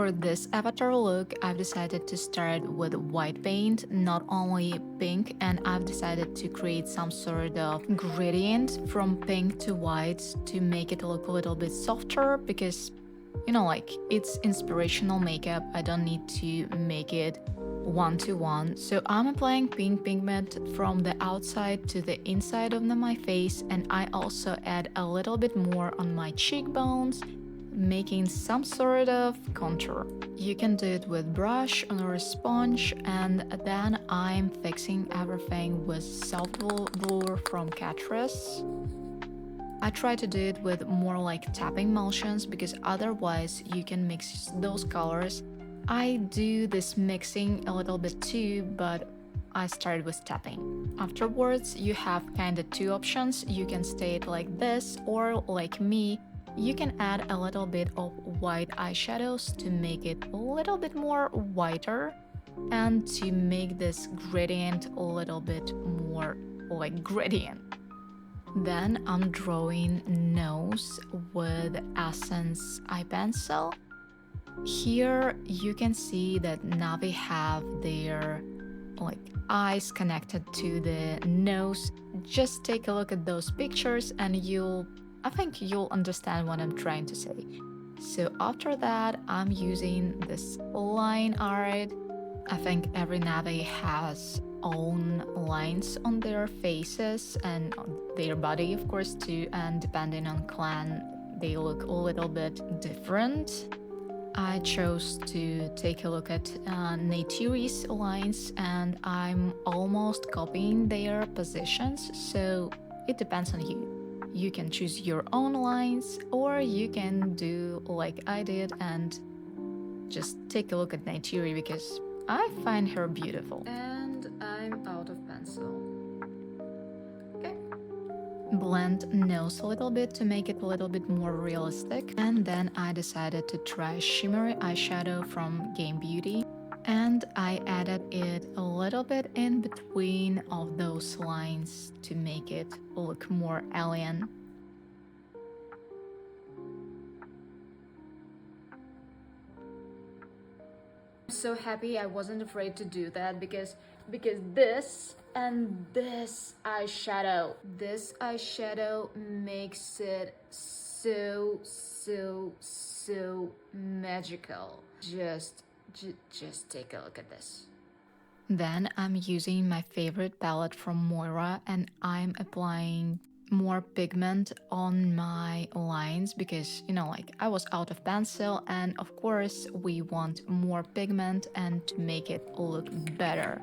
For this avatar look, I've decided to start with white paint, not only pink, and I've decided to create some sort of gradient from pink to white to make it look a little bit softer because, like it's inspirational makeup. I don't need to make it one-to-one. So I'm applying pink pigment from the outside to the inside of my face, and I also add a little bit more on my cheekbones, making some sort of contour. You can do it with brush or a sponge, and then I'm fixing everything with soft blur from Catrice. I try to do it with more like tapping motions because otherwise you can mix those colors. I do this mixing a little bit too, but I started with tapping. Afterwards, you have kind of two options. You can stay it like this, or like me, you can add a little bit of white eyeshadows to make it a little bit more whiter and to make this gradient a little bit more like gradient. Then I'm drawing nose with Essence eye pencil. Here you can see that Navi have their like eyes connected to the nose. Just take a look at those pictures and I think you'll understand what I'm trying to say. So after that, I'm using this line art. I think every Navi has own lines on their faces and on their body, of course, too. And depending on clan, they look a little bit different. I chose to take a look at Neytiri's lines, and I'm almost copying their positions, so it depends on you. You can choose your own lines, or you can do like I did and just take a look at Neytiri because I find her beautiful. And I'm out of pencil. Okay. Blend nose a little bit to make it a little bit more realistic. And then I decided to try shimmery eyeshadow from Game Beauty. And I added it a little bit in between of those lines to make it look more alien. I'm so happy I wasn't afraid to do that because this and this eyeshadow makes it so magical. Just take a look at this. Then I'm using my favorite palette from Moira, and I'm applying more pigment on my lines because like I was out of pencil, and of course we want more pigment and to make it look better.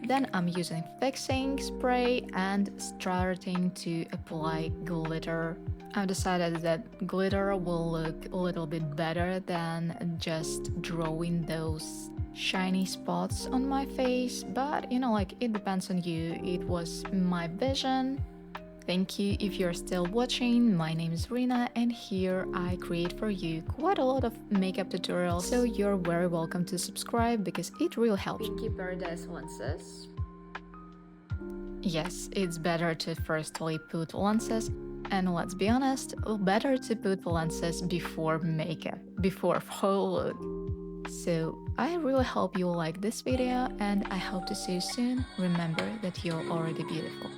Then I'm using fixing spray and starting to apply glitter. I've decided that glitter will look a little bit better than just drawing those shiny spots on my face, but like it depends on you. It was my vision. Thank you if you're still watching. My name is Rina, and here I create for you quite a lot of makeup tutorials, so you're very welcome to subscribe because it really helps. Pinky Paradise lenses. Yes, it's better to firstly put lenses, and let's be honest, better to put lenses before makeup, before whole look. So I really hope you like this video, and I hope to see you soon. Remember that you're already beautiful.